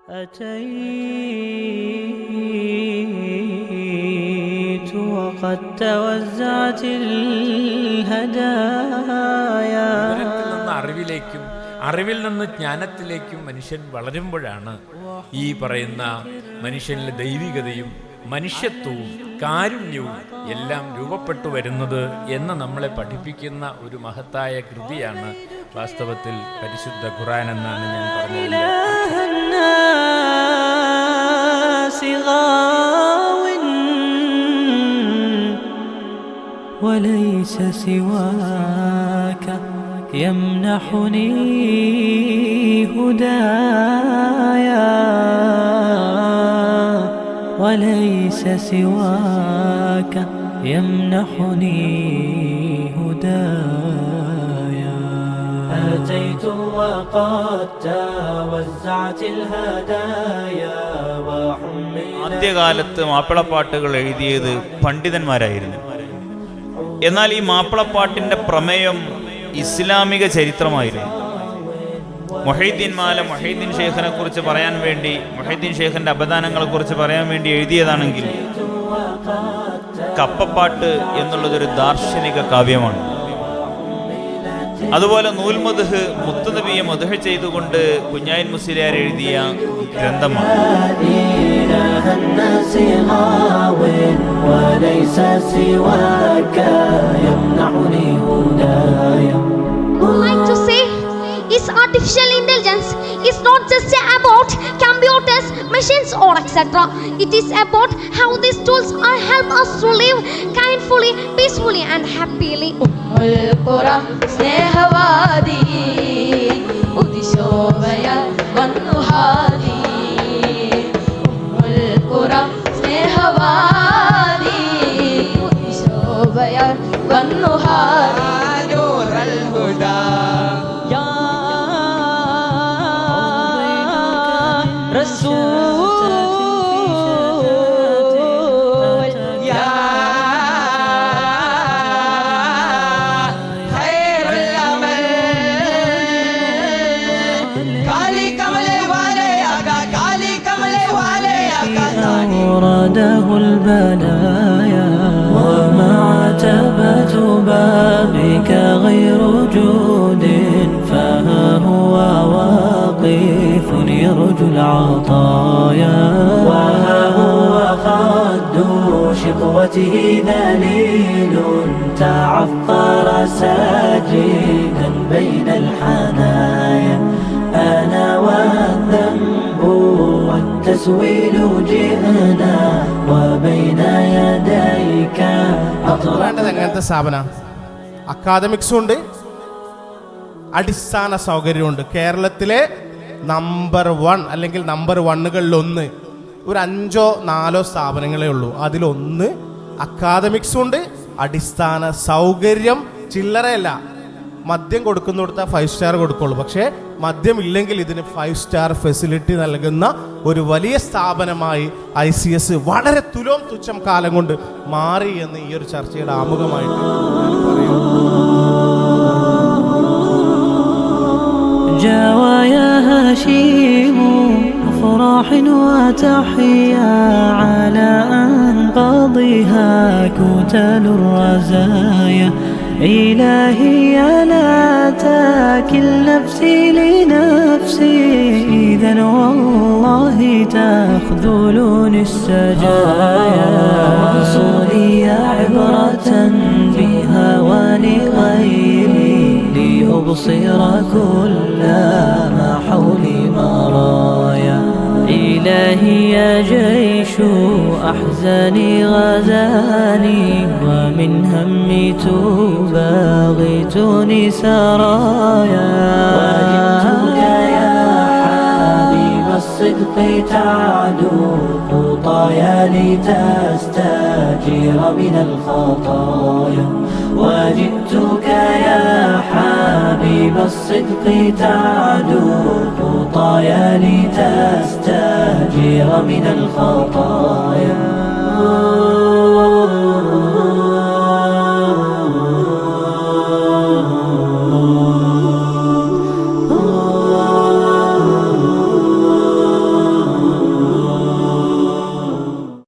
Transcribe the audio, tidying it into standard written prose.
أتيت وقد توزعت الهدايا. അറിവിൽ നിന്ന് ജ്ഞാനത്തിലേക്കും മനുഷ്യൻ വളരുമ്പോഴാണ് ഈ പറയുന്ന മനുഷ്യനിലെ ദൈവികതയും മനുഷ്യത്വവും കാരുണ്യവും എല്ലാം രൂപപ്പെട്ടു വരുന്നത് എന്ന് നമ്മളെ പഠിപ്പിക്കുന്ന ഒരു മഹത്തായ കൃതിയാണ് വാസ്തവത്തിൽ പരിശുദ്ധ ഖുർആൻ എന്നാണ് ഞാൻ പറഞ്ഞത്. وليس سواك يمنحني هدايا وليس سواك يمنحني هدايا أتيت وقد توزعت الهدايا وحملت. ആദ്യകാലത്ത് മാപ്പിളപ്പാട്ടുകൾ എഴുതിയത് പണ്ഡിതന്മാരായിരുന്നു. എന്നാൽ ഈ മാപ്പിളപ്പാട്ടിൻ്റെ പ്രമേയം ഇസ്ലാമിക ചരിത്രമായിരുന്നു. മുഹൈദ്ദീൻ മാല മുഹൈദ്ദീൻ ഷെയ്ഖിനെ കുറിച്ച് പറയാൻ വേണ്ടി, മുഹൈദ്ദീൻ ഷെയ്ഖിൻ്റെ അപദാനങ്ങളെ കുറിച്ച് പറയാൻ വേണ്ടി എഴുതിയതാണെങ്കിൽ കപ്പപ്പാട്ട് എന്നുള്ളതൊരു ദാർശനിക കാവ്യമാണ്. അതുപോലെ നൂൽമദ്ഹ് മുത്തുനബിയെ മദ്ഹ് ചെയ്തുകൊണ്ട് കുഞ്ഞായിൻ മുസ്ലിയാർ എഴുതിയ ഗ്രന്ഥമാണ്. Is artificial intelligence is not just about computers, machines or etc. It is about how these tools are help us to live kindfully, peacefully and happily. Quran snehawadi udishovaya vannuhadi Quran snehawadi udishovaya vannuhadi nurul huda أورده البلايا وما عتبة بابك غير جود فها هو واقف يرجو العطايا وها هو خد شقوته ذليل تعثر ساجدا بين الحنايا أنا والذنب والتسويل جئنا وبين يديك എങ്ങനത്തെ സ്ഥാപന അക്കാദമിക്സും ഉണ്ട്, അടിസ്ഥാന സൗകര്യമുണ്ട്. കേരളത്തിലെ നമ്പർ 1 അല്ലെങ്കിൽ നമ്പർ 1കളിലൊന്ന് ഒരു 5-4 സ്ഥാപനങ്ങളേ ഉള്ളൂ. അതിലൊന്ന് അക്കാദമിക്സും ഉണ്ട്, അടിസ്ഥാന സൗകര്യം ചില്ലറയല്ല. മദ്യം കൊടുക്കുന്നിടത്ത് 5 സ്റ്റാർ കൊടുക്കുള്ളൂ. പക്ഷേ മദ്യം ഇല്ലെങ്കിൽ ഇതിന് 5 സ്റ്റാർ ഫെസിലിറ്റി നൽകുന്ന ഒരു വലിയ സ്ഥാപനമായി ICS വളരെ തുലോം തുച്ഛം കാലം കൊണ്ട് മാറി എന്ന് ഈ ഒരു ചർച്ചയുടെ ആമുഖമായിട്ട് പറയും. جوايا هشيم أفراح وتحيا على أنقاضها كتل الرزايا إلهي لا تاكل نفسي لنفسي إذا والله تخذلني السجايا وصولي عبرة بهوان غيري لأبصر كل ما حولي مرايا إلهي يا جيش أحزاني غزاني ومن همي تباغتني سرايا وجدتك يا حبيب الصدق تعدو خطايا لتستجير من الخطايا وجدتك يا حبيب الصدق تعدو خطايا لتستجير من الخطايا